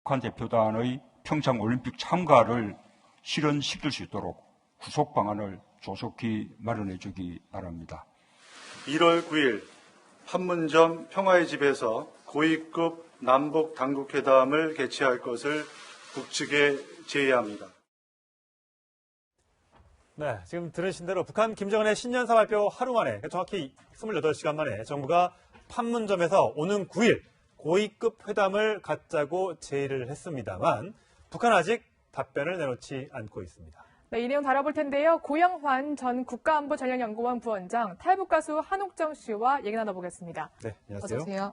북한 대표단의 평창 올림픽 참가를 실현시킬 수 있도록 후속 방안을 조속히 마련해 주기 바랍니다. 1월 9일 판문점 평화의 집에서 고위급 남북 당국회담을 개최할 것을 북측에 제의합니다. 네, 지금 들으신 대로 북한 김정은의 신년사 발표 하루 만에, 정확히 28시간 만에 정부가 판문점에서 오는 9일 고위급 회담을 갖자고 제의를 했습니다만 북한은 아직 답변을 내놓지 않고 있습니다. 네, 이 내용 다뤄볼 텐데요. 고영환 전 국가안보전략연구원 부원장, 탈북 가수 한옥정 씨와 얘기 나눠보겠습니다. 네, 안녕하세요. 어서 오세요.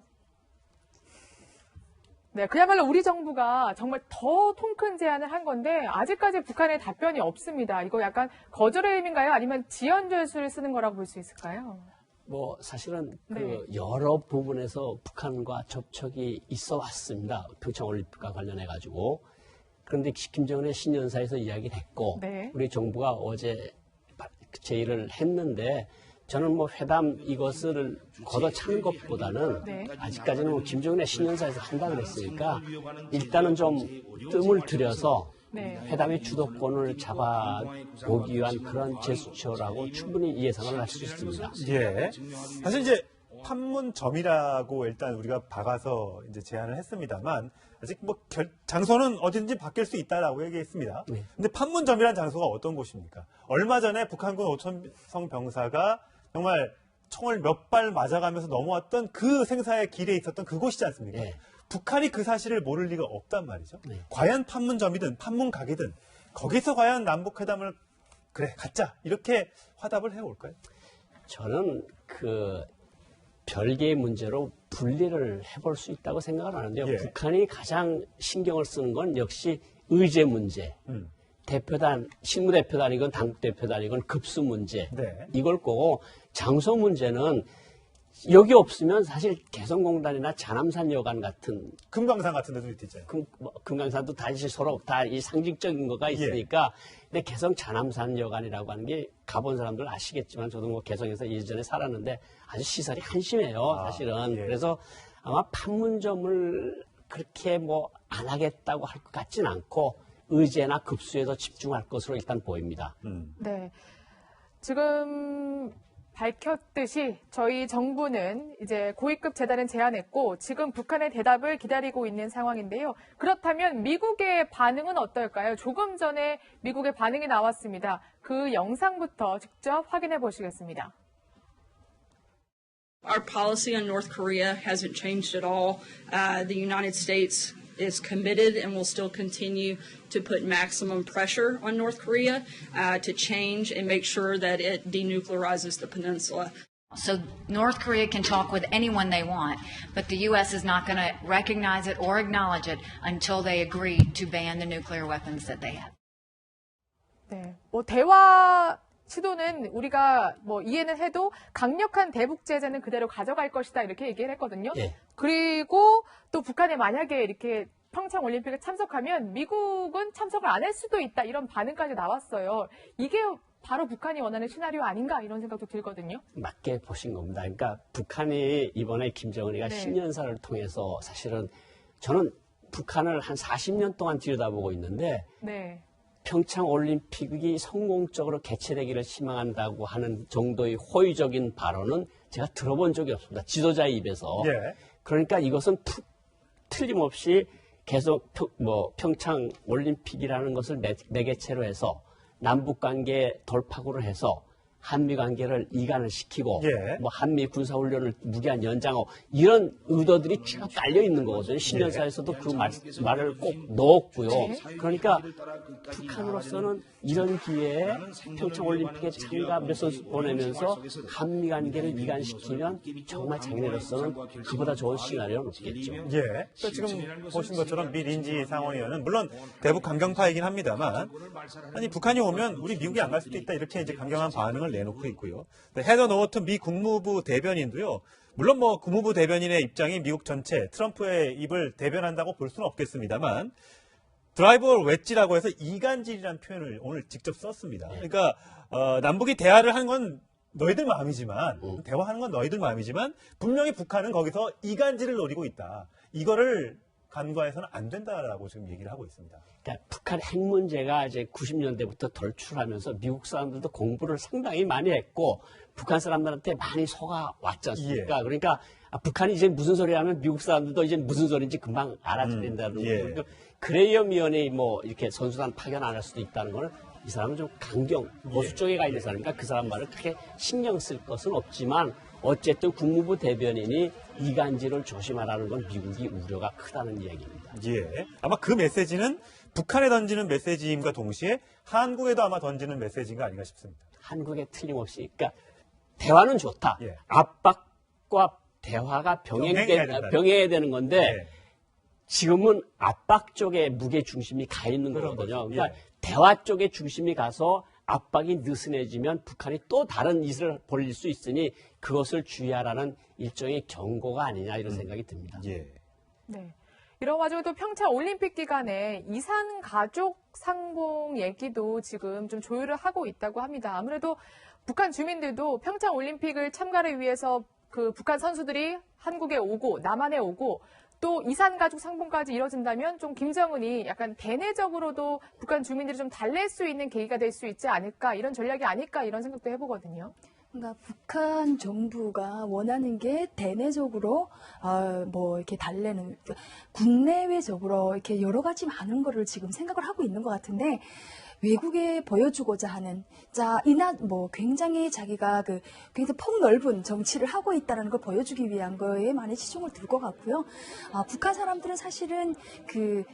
네, 그야말로 우리 정부가 정말 더 통 큰 제안을 한 건데 아직까지 북한의 답변이 없습니다. 이거 약간 거절의 의미인가요? 아니면 지연절수를 쓰는 거라고 볼 수 있을까요? 뭐 사실은 네. 그 여러 부분에서 북한과 접촉이 있어 왔습니다. 평창 올림픽과 관련해 가지고. 그런데 김정은의 신년사에서 이야기를 했고 네. 우리 정부가 어제 제의를 했는데 저는 뭐 회담 이것을 걷어차는 것보다는 네. 아직까지는 뭐 김정은의 신년사에서 한다고 그랬으니까 일단은 좀 뜸을 들여서 네. 회담의 주도권을 잡아보기 위한 그런 제스처라고 충분히 예상을 할 수 있습니다. 예. 사실 이제 판문점이라고 일단 우리가 박아서 이제 제안을 했습니다만 아직 뭐 장소는 어디든지 바뀔 수 있다라고 얘기했습니다. 네. 근데 판문점이라는 장소가 어떤 곳입니까? 얼마 전에 북한군 5,000성 병사가 정말 총을 몇 발 맞아가면서 넘어왔던 그 생사의 길에 있었던 그곳이지 않습니까? 네. 북한이 그 사실을 모를 리가 없단 말이죠. 네. 과연 판문점이든 판문각이든 거기서 과연 남북회담을 그래 갖자 이렇게 화답을 해올까요? 저는 그 별개의 문제로 분리를 해볼 수 있다고 생각을 하는데요. 예. 북한이 가장 신경을 쓰는 건 역시 의제 문제. 대표단, 실무대표단이건 당대표단이건 급수 문제. 네. 이걸 거고 장소 문제는 여기 없으면 사실 개성공단이나 자남산 여관 같은 금강산 같은 데도 있잖아요. 금강산도 다시 서로 다 이 상징적인 거가 있으니까 근데 개성 자남산 여관이라고 하는 게 가본 사람들 아시겠지만 저도 뭐 개성에서 예전에 살았는데 아주 시설이 한심해요 사실은. 예. 그래서 아마 판문점을 그렇게 뭐 안 하겠다고 할 것 같진 않고 의제나 급수에 더 집중할 것으로 일단 보입니다. 네. 지금 밝혔듯이 저희 정부는 이제 고위급 재단을 제안했고 지금 북한의 대답을 기다리고 있는 상황인데요. 그렇다면 미국의 반응은 어떨까요? 조금 전에 미국의 반응이 나왔습니다. 그 영상부터 직접 확인해 보시겠습니다. Our policy on North Korea hasn't changed at all. The United States is committed and will still continue to put maximum pressure on North Korea to change and make sure that it denuclearizes the peninsula. So North Korea can talk with anyone they want, but the U.S. is not going to recognize it or acknowledge it until they agree to ban the nuclear weapons that they have. 네, 뭐 대화 시도는 우리가 뭐 이해는 해도 강력한 대북 제재는 그대로 가져갈 것이다 이렇게 얘기를 했거든요. 예. 그리고 또 북한이 만약에 이렇게 평창 올림픽에 참석하면 미국은 참석을 안 할 수도 있다 이런 반응까지 나왔어요. 이게 바로 북한이 원하는 시나리오 아닌가 이런 생각도 들거든요. 맞게 보신 겁니다. 그러니까 북한이 이번에 김정은이가 네. 신년사를 통해서 사실은 저는 북한을 한 40년 동안 들여다보고 있는데 네. 평창 올림픽이 성공적으로 개최되기를 희망한다고 하는 정도의 호의적인 발언은 제가 들어본 적이 없습니다. 지도자의 입에서. 예. 그러니까 이것은 틀림없이 계속 평창 올림픽이라는 것을 매개체로 해서 남북 관계 돌파구를 해서 한미 관계를 이간을 시키고 예. 뭐 한미 군사 훈련을 무기한 연장하고 이런 의도들이 쭉 깔려 있는 거거든요. 신년사에서도 그 말을 꼭 넣었고요. 그러니까 북한으로서는 이런 기회에 평창 올림픽에 참가 몇 선수 보내면서 한미 관계를 이간시키면 정말 자기네로서는 그보다 좋은 시나리오는 없겠죠. 예. 또 지금 보신 것처럼 미 린지 상원의원은 물론 대북 강경파이긴 합니다만 아니 북한이 오면 우리 미국이 안 갈 수도 있다 이렇게 이제 강경한 반응을 내놓고 있고요. 헤더 노어튼 미 국무부 대변인도요. 물론 뭐 국무부 대변인의 입장이 미국 전체 트럼프의 입을 대변한다고 볼 수는 없겠습니다만 드라이버 웨지라고 해서 이간질이라는 표현을 오늘 직접 썼습니다. 그러니까 남북이 대화를 하는 건 너희들 마음이지만 대화하는 건 너희들 마음이지만 분명히 북한은 거기서 이간질을 노리고 있다. 이거를 간과해서는 안 된다라고 지금 얘기를 하고 있습니다. 그러니까 북한 핵 문제가 이제 90년대부터 덜출하면서 미국 사람들도 공부를 상당히 많이 했고 북한 사람들한테 많이 속아 왔지 않습니까? 그러니까 북한이 이제 무슨 소리 하면 미국 사람들도 이제 무슨 소리인지 금방 알아듣는다는 거예요. 그러니까 그레이엄 위원회 뭐 이렇게 선수단 파견 안 할 수도 있다는 거는 이 사람은 좀 강경, 보수 쪽에 가 있는 사람이니까 그 사람 말을 크게 신경 쓸 것은 없지만 어쨌든 국무부 대변인이 이간질을 조심하라는 건 미국이 우려가 크다는 이야기입니다. 예. 아마 그 메시지는 북한에 던지는 메시지임과 동시에 한국에도 아마 던지는 메시지가 아닌가 싶습니다. 한국에 틀림없이, 그러니까 대화는 좋다. 예. 압박과 대화가 병행해야 되는 건데 예. 지금은 압박 쪽에 무게 중심이 가 있는 거거든요. 그러니까 예. 대화 쪽에 중심이 가서 압박이 느슨해지면 북한이 또 다른 짓을 벌일 수 있으니 그것을 주의하라는 일종의 경고가 아니냐 이런 생각이 듭니다. 예. 네. 이런 와중에 또 평창 올림픽 기간에 이산 가족 상봉 얘기도 지금 좀 조율을 하고 있다고 합니다. 아무래도 북한 주민들도 평창 올림픽을 참가를 위해서 그 북한 선수들이 한국에 오고 남한에 오고 또 이산 가족 상봉까지 이뤄진다면 좀 김정은이 약간 대내적으로도 북한 주민들이 좀 달랠 수 있는 계기가 될 수 있지 않을까, 이런 전략이 아닐까, 이런 생각도 해보거든요. 그러니까 북한 정부가 원하는 게 대내적으로 뭐 이렇게 달래는, 국내외적으로 이렇게 여러 가지 많은 거를 지금 생각을 하고 있는 것 같은데, 외국에 보여주고자 하는, 뭐 굉장히 자기가 굉장히 폭넓은 정치를 하고 있다는 걸 보여주기 위한 거에 많이 치중을 둘 것 같고요. 북한 사람들은 사실은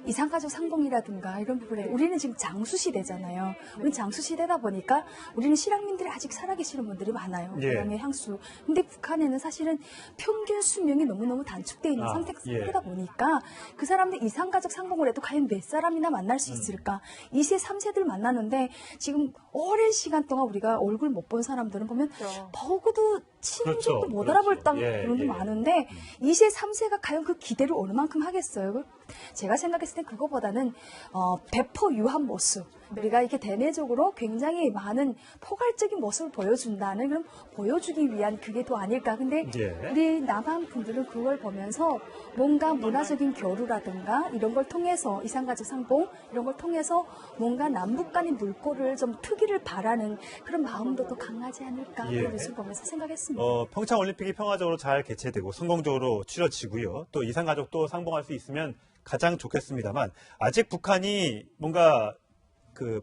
이산가족 상봉이라든가 이런 부분에, 우리는 지금 장수시대잖아요. 우리는 장수시대다 보니까 우리는 실향민들이 아직 살아계시는 분들이 많아요. 예. 고향의 향수. 근데 북한에는 사실은 평균 수명이 너무너무 단축되어 있는 상태다 보니까 그 사람들 이산가족 상봉을 해도 과연 몇 사람이나 만날 수 있을까? 2세, 3세들 만나는데 지금 오랜 시간 동안 우리가 얼굴 못 본 사람들은 보면 보고도 친족도 못 알아볼 분도 많은데 2세, 3세가 과연 그 기대를 어느 만큼 하겠어요? 제가 생각했을 땐 그거보다는 배포 유한 모습, 우리가 이렇게 대내적으로 굉장히 많은 포괄적인 모습을 보여준다는, 그럼 보여주기 위한 그게 더 아닐까. 근데 우리 남한 분들은 그걸 보면서 뭔가 문화적인 교류라든가 이런 걸 통해서, 이산가족 상봉 이런 걸 통해서 뭔가 남북 간의 물꼬를 좀 트기를 바라는 그런 마음도 더 강하지 않을까, 그런 것을 보면서 생각했습니다. 평창 올림픽이 평화적으로 잘 개최되고 성공적으로 치러지고요. 또 이산가족도 상봉할 수 있으면 가장 좋겠습니다만, 아직 북한이 뭔가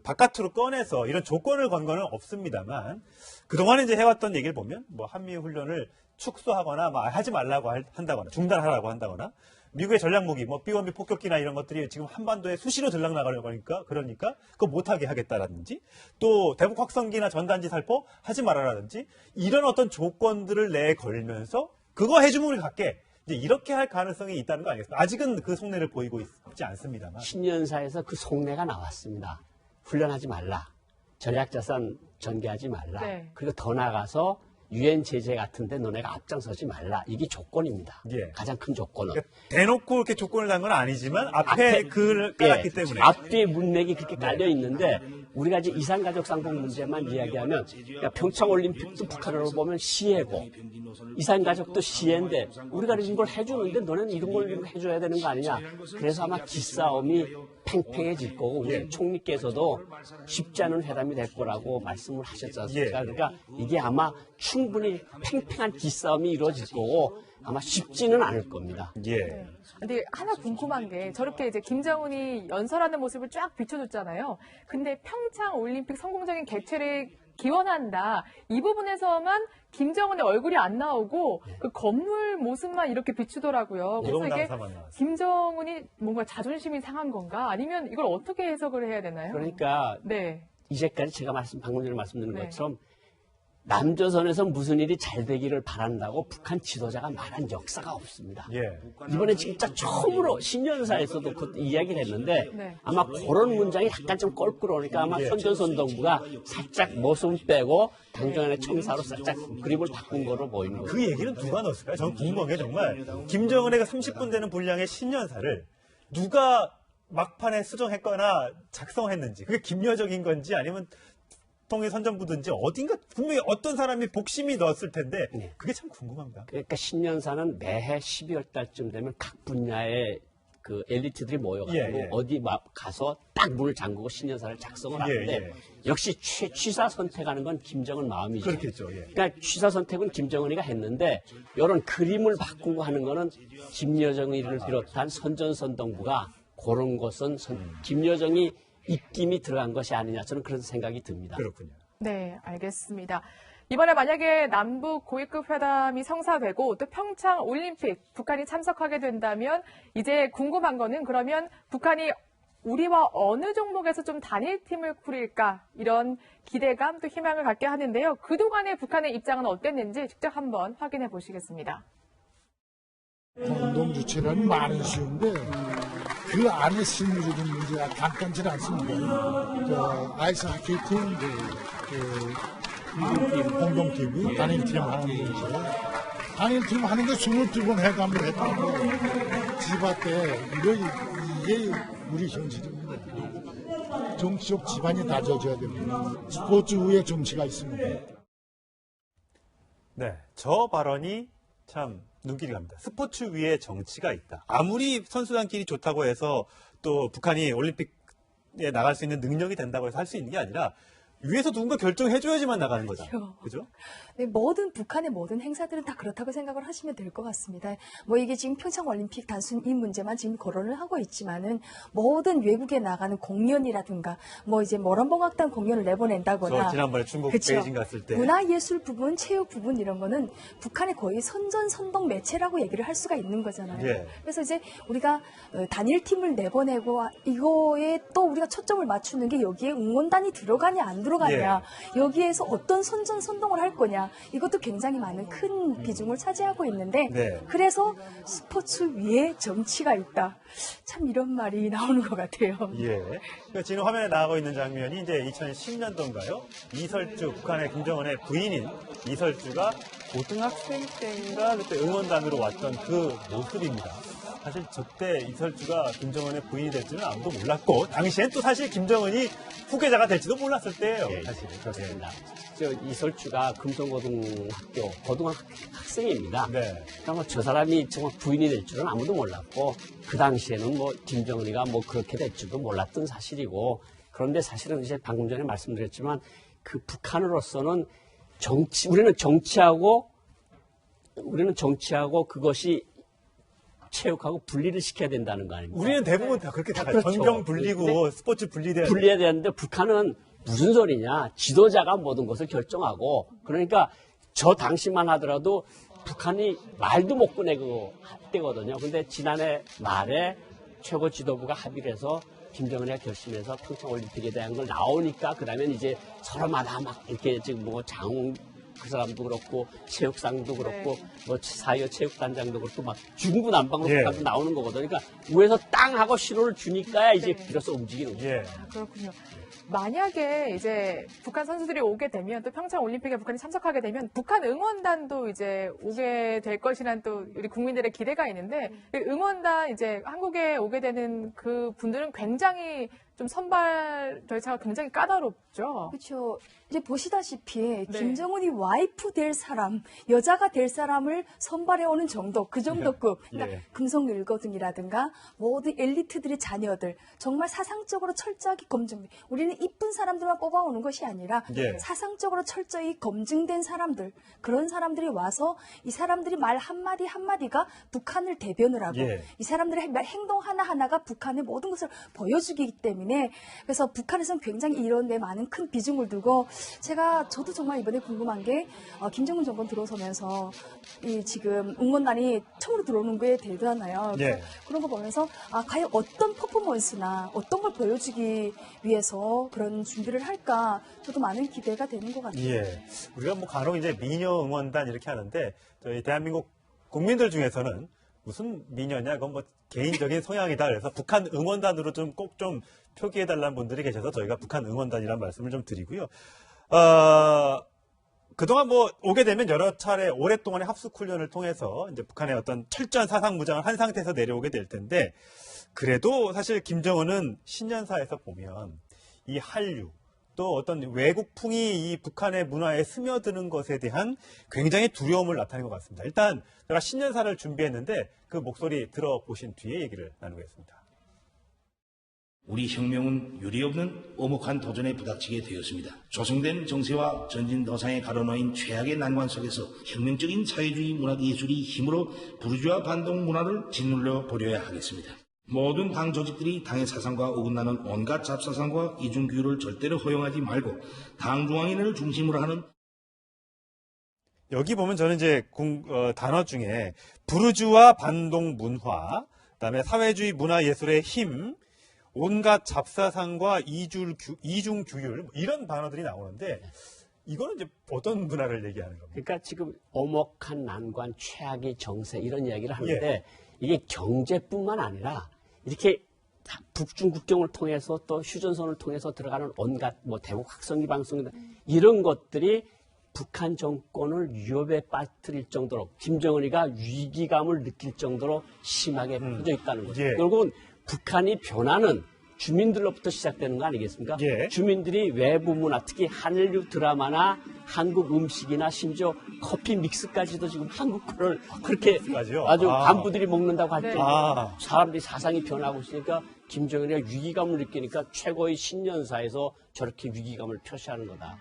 바깥으로 꺼내서 이런 조건을 건 거는 없습니다만, 그동안에 이제 해왔던 얘기를 보면, 뭐, 한미일 훈련을 축소하거나, 하지 말라고 한다거나, 중단하라고 한다거나, 미국의 전략무기, 뭐, B-1B 폭격기나 이런 것들이 지금 한반도에 수시로 들락나가려고 하니까, 그러니까, 그거 못하게 하겠다라든지, 또, 대북 확성기나 전단지 살포 하지 말아라든지, 이런 어떤 조건들을 내걸면서, 그거 해주면 우리 갈게. 이제 이렇게 할 가능성이 있다는 거 아니겠습니까? 아직은 그 속내를 보이고 있지 않습니다만. 신년사에서 그 속내가 나왔습니다. 훈련하지 말라. 전략자산 전개하지 말라. 네. 그리고 더 나가서 유엔 제재 같은데 너네가 앞장서지 말라. 이게 조건입니다. 예. 가장 큰 조건은. 그러니까 대놓고 이렇게 조건을 단 건 아니지만 앞에 글을 깔았기 때문에. 앞뒤에 문맥이 그렇게 깔려 있는데 우리가 이제 이산가족 상봉 문제만 이야기하면, 그러니까 평창올림픽도 북한으로 보면 시해고 이산가족도 시해인데 우리가 이걸 해주는데 너는 이런 걸 해줘야 되는 거 아니냐. 그래서 아마 기싸움이 팽팽해질 거고, 우리 총리께서도 쉽지 않은 회담이 될 거라고 말씀을 하셨지 않습니까? 그러니까 이게 아마 충분히 팽팽한 기싸움이 이루어질 거고 아마 쉽지는 않을 겁니다. 예. 근데 하나 궁금한 게, 저렇게 이제 김정은이 연설하는 모습을 쫙 비춰줬잖아요. 근데 평창 올림픽 성공적인 개최를 기원한다, 이 부분에서만 김정은의 얼굴이 안 나오고 그 건물 모습만 이렇게 비추더라고요. 그래서 이게 김정은이 뭔가 자존심이 상한 건가? 아니면 이걸 어떻게 해석을 해야 되나요? 그러니까 네. 이제까지 제가 방금 전에 말씀드린 네. 것처럼 남조선에서 무슨 일이 잘 되기를 바란다고 북한 지도자가 말한 역사가 없습니다. 예. 이번에 진짜 처음으로 신년사에서도 그 이야기를 했는데 네. 아마 그런 문장이 약간 좀 껄끄러우니까 아마 선전선동부가 살짝 모습 빼고 당정안의 청사로 살짝 그림을 바꾼 거로 보이는 거예요. 그 얘기는 누가 넣었을까요? 저는 궁금한 게 정말 김정은의 30분 되는 분량의 신년사를 누가 막판에 수정했거나 작성했는지, 그게 김여정인 건지 아니면 통일 선전부든지 어딘가 분명히 어떤 사람이 복심이 넣었을 텐데 그게 참 궁금합니다. 그러니까 신년사는 매해 12월 달쯤 되면 각 분야의 그 엘리트들이 모여가지고 어디 가서 딱 문을 잠그고 신년사를 작성을 하는데 역시 취사 선택하는 건 김정은 마음이죠. 그렇겠죠. 그러니까 취사 선택은 김정은이가 했는데 이런 그림을 바꾸고 하는 거는 김여정이를 비롯한 선전선동부가 그런 것은 김여정이 입김이 들어간 것이 아니냐 저는 그런 생각이 듭니다. 그렇군요. 네, 알겠습니다. 이번에 만약에 남북 고위급 회담이 성사되고 또 평창 올림픽 북한이 참석하게 된다면 이제 궁금한 거는 그러면 북한이 우리와 어느 종목에서 좀 단일팀을 꾸릴까 이런 기대감 또 희망을 갖게 하는데요. 그동안의 북한의 입장은 어땠는지 직접 한번 확인해 보시겠습니다. 공동 주체라는 말은 쉬운데 그 안에 실무적인 문제가 간단치 않습니다. 아이스 하키 팀, 공동팀이 단일팀 하는 문제. 단일팀 하는데 22번 회담을 했다고 지바 때 이게 우리 현실입니다. 정치적 지반이 다져져야 됩니다. 스포츠 위에 정치가 있습니다. 네, 저 발언이 참 눈길이 갑니다. 스포츠 위에 정치가 있다. 아무리 선수단끼리 좋다고 해서 또 북한이 올림픽에 나갈 수 있는 능력이 된다고 해서 할 수 있는 게 아니라 위에서 누군가 결정해줘야지만 나가는 거잖아요. 그죠? 네, 북한의 모든 행사들은 다 그렇다고 생각을 하시면 될 것 같습니다. 이게 지금 평창 올림픽 단순 이 문제만 지금 거론을 하고 있지만은 모든 외국에 나가는 공연이라든가 이제 모란봉악단 공연을 내보낸다거나 저 지난번에 중국 베이징 갔을 때 문화예술 부분, 체육 부분 이런 거는 북한의 거의 선전선동 매체라고 얘기를 할 수가 있는 거잖아요. 그래서 이제 우리가 단일팀을 내보내고 이거에 또 우리가 초점을 맞추는 게 여기에 응원단이 들어가냐 안 들어가냐 여기에서 어떤 선전선동을 할 거냐 이것도 굉장히 많은 큰 비중을 차지하고 있는데 그래서 스포츠 위에 정치가 있다. 참 이런 말이 나오는 것 같아요. 그러니까 지금 화면에 나오고 있는 장면이 이제 2010년도인가요? 이설주, 북한의 김정은의 부인인 이설주가 고등학생 때인가 그때 응원단으로 왔던 그 모습입니다. 사실 저때 이설주가 김정은의 부인이 될지는 아무도 몰랐고 당시엔 또 사실 김정은이 후계자가 될지도 몰랐을 때예요. 사실 그렇습니다. 저 이설주가 금성고등학교 고등학생입니다. 그러니까 저 사람이 정말 부인이 될 줄은 아무도 몰랐고 그 당시에는 김정은이가 그렇게 될 줄도 몰랐던 사실이고 그런데 사실은 이제 방금 전에 말씀드렸지만 그 북한으로서는 우리는 정치하고 그것이 체육하고 분리를 시켜야 된다는 거 아닙니까? 우리는 대부분 다 그렇게 생각해요. 전경 분리고 스포츠 분리해야 되는데 북한은 무슨 소리냐. 지도자가 모든 것을 결정하고 그러니까 저 당시만 하더라도 북한이 말도 못 꺼내고 때거든요. 근데 지난해 말에 최고 지도부가 합의를 해서 김정은이가 결심해서 평창올림픽에 대한 걸 나오니까 그러면 이제 서로마다 막 이렇게 지금 그 사람도 그렇고 체육상도 그렇고 사여 체육단장도 그렇고 막 중구난방으로 나오는 거거든요. 그러니까 위에서 땅 하고 신호를 주니까 이제 비로소 움직이는 거예요. 그렇군요. 만약에 이제 북한 선수들이 오게 되면 또 평창 올림픽에 북한이 참석하게 되면 북한 응원단도 이제 오게 될 것이란 또 우리 국민들의 기대가 있는데 응원단 이제 한국에 오게 되는 그 분들은 굉장히 좀 선발 절차가 굉장히 까다롭죠. 그렇죠. 이제 보시다시피 김정은이 와이프 될 사람, 여자가 될 사람을 선발해 오는 정도, 그 정도급. 그러니까 금성일거등이라든가 모든 엘리트들의 자녀들, 정말 사상적으로 철저하게 검증. 우리는 이쁜 사람들만 뽑아오는 것이 아니라 사상적으로 철저히 검증된 사람들, 그런 사람들이 와서 이 사람들이 말 한마디 한마디가 북한을 대변을 하고 이 사람들의 행동 하나하나가 북한의 모든 것을 보여주기 때문에 그래서 북한에서는 굉장히 이런 데 많은 큰 비중을 두고 저도 정말 이번에 궁금한 게 김정은 정권 들어서면서 이 지금 응원단이 처음으로 들어오는 게 되잖아요. 그런 거 보면서 과연 어떤 퍼포먼스나 어떤 걸 보여주기 위해서 그런 준비를 할까 저도 많은 기대가 되는 것 같아요. 우리가 간혹 이제 미녀 응원단 이렇게 하는데 저희 대한민국 국민들 중에서는 무슨 미녀냐, 그건 개인적인 성향이다. 그래서 북한 응원단으로 꼭 좀 표기해달라는 분들이 계셔서 저희가 북한 응원단이라는 말씀을 좀 드리고요. 그동안 오게 되면 여러 차례 오랫동안의 합숙 훈련을 통해서 이제 북한의 어떤 철저한 사상 무장을 한 상태에서 내려오게 될 텐데 그래도 사실 김정은은 신년사에서 보면 이 한류 또 어떤 외국풍이 이 북한의 문화에 스며드는 것에 대한 굉장히 두려움을 나타낸 것 같습니다. 일단 제가 신년사를 준비했는데 그 목소리 들어보신 뒤에 얘기를 나누겠습니다. 우리 혁명은 유례없는 엄혹한 도전에 부닥치게 되었습니다. 조성된 정세와 전진 도상에 가로놓인 최악의 난관 속에서 혁명적인 사회주의 문학 예술이 힘으로 부르주아 반동 문화를 짓눌러 버려야 하겠습니다. 모든 당 조직들이 당의 사상과 어긋나는 온갖 잡사상과 이중규율을 절대로 허용하지 말고 당 중앙인을 중심으로 하는 여기 보면 저는 이제 단어 중에 부르주아 반동 문화, 그다음에 사회주의 문화 예술의 힘, 온갖 잡사상과 이중 규율 이런 단어들이 나오는데 이거는 이제 어떤 문화를 얘기하는 겁니까? 그러니까 지금 엄혹한 난관, 최악의 정세 이런 이야기를 하는데 이게 경제뿐만 아니라 이렇게 북중 국경을 통해서 또 휴전선을 통해서 들어가는 온갖 뭐 대북 확성기 방송이다 이런 것들이 북한 정권을 위협에 빠뜨릴 정도로 김정은이가 위기감을 느낄 정도로 심하게 퍼져 있다는 거죠. 결국은 북한이 변화는 주민들로부터 시작되는 거 아니겠습니까? 주민들이 외부 문화, 특히 한류 드라마나 한국 음식이나 심지어 커피 믹스까지도 지금 한국 거를 그렇게 아주 간부들이 먹는다고 할 정도로 사람들이 사상이 변하고 있으니까 김정은이가 위기감을 느끼니까 최고의 신년사에서 저렇게 위기감을 표시하는 거다.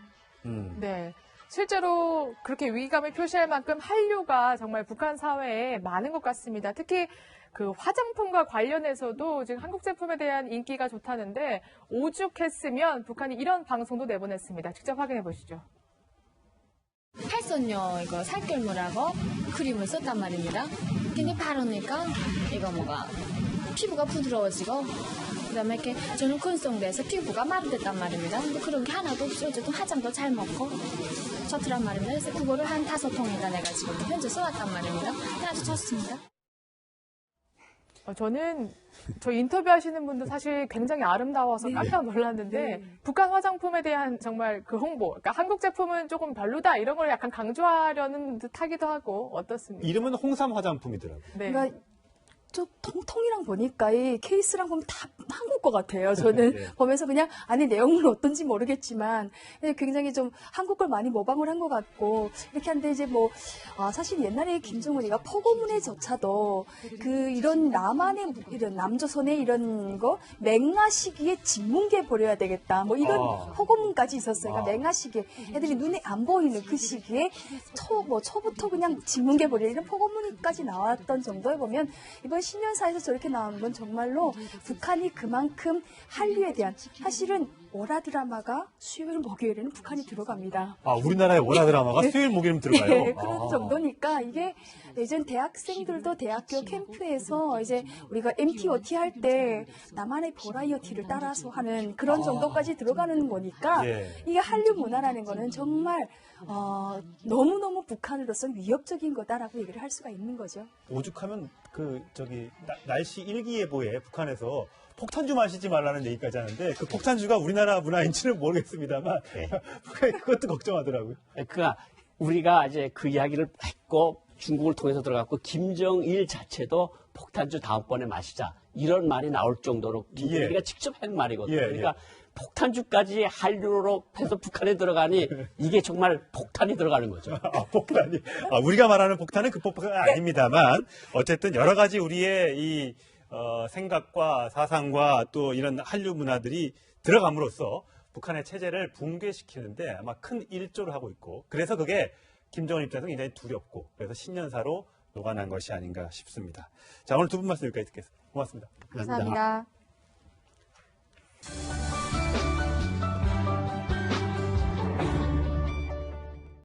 네. 실제로 그렇게 위기감을 표시할 만큼 한류가 정말 북한 사회에 많은 것 같습니다. 특히 그 화장품과 관련해서도 지금 한국 제품에 대한 인기가 좋다는데 오죽했으면 북한이 이런 방송도 내보냈습니다. 직접 확인해 보시죠. 팔선요 이거 살결물하고 크림을 썼단 말입니다. 근데 바르니까 이거 뭐가 피부가 부드러워지고 그다음에 이렇게 저는 건성돼서 피부가 마르됐단 말입니다. 근데 그런 게 하나도 없어요. 어쨌든 화장도 잘 먹고 좋더란 말입니다. 그래서 그거를 한 5통에다 내가 지금 현재 써왔단 말입니다. 아주 좋습니다. 저는 저 인터뷰하시는 분도 사실 굉장히 아름다워서 깜짝 놀랐는데 북한 화장품에 대한 정말 그 홍보, 그러니까 한국 제품은 조금 별로다 이런 걸 약간 강조하려는 듯하기도 하고 어떻습니까? 이름은 홍삼 화장품이더라고요. 네. 그러니까 저 통이랑 보니까 이 케이스랑 보면 다 한국 것 같아요. 저는 보면서 그냥 안에 내용은 어떤지 모르겠지만 굉장히 좀 한국 걸 많이 모방을 한 것 같고 이렇게 한데 이제 뭐 사실 옛날에 김정은이가 포고문에조차도 그 이런 남한의 이런 남조선의 이런 거 맹하 시기에 진문계 버려야 되겠다 뭐 이런 포고문까지 있었어요. 그러니까 맹하 시기에 애들이 눈에 안 보이는 그 시기에 초부터 그냥 진문계 버려 이런 포고문까지 나왔던 정도에 보면 이번 신년사에서 저렇게 나온 건 정말로 북한이 그만큼 한류에 대한 사실은 월화 드라마가 수요일 목요일에는 북한이 들어갑니다. 우리나라의 월화 드라마가 수요일 목요일은 들어가요? 네, 그런 정도니까 이게 예전 대학생들도 대학교 캠프에서 이제 우리가 MT/OT 할 때 나만의 버라이어티를 따라서 하는 그런 정도까지 들어가는 거니까 이게 한류 문화라는 거는 정말 너무너무 북한으로서는 위협적인 거다라고 얘기를 할 수가 있는 거죠. 오죽하면 날씨 일기예보에 북한에서 폭탄주 마시지 말라는 얘기까지 하는데 그 폭탄주가 우리나라 문화인지는 모르겠습니다만 그것도 걱정하더라고요. 그러니까 우리가 이제 그 이야기를 했고 중국을 통해서 들어갔고 김정일 자체도 폭탄주 다음번에 마시자 이런 말이 나올 정도로 김정일이가 직접 한 말이거든요. 그러니까 폭탄주까지 한류로 해서 북한에 들어가니 이게 정말 폭탄이 들어가는 거죠. 폭탄이. 우리가 말하는 폭탄은 그 폭탄은 아닙니다만 어쨌든 여러 가지 우리의 이 생각과 사상과 또 이런 한류 문화들이 들어감으로써 북한의 체제를 붕괴시키는데 아마 큰 일조를 하고 있고 그래서 그게 김정은 입장에서 굉장히 두렵고 그래서 신년사로 녹아난 것이 아닌가 싶습니다. 자, 오늘 두 분 말씀 여기까지 듣겠습니다. 고맙습니다. 감사합니다.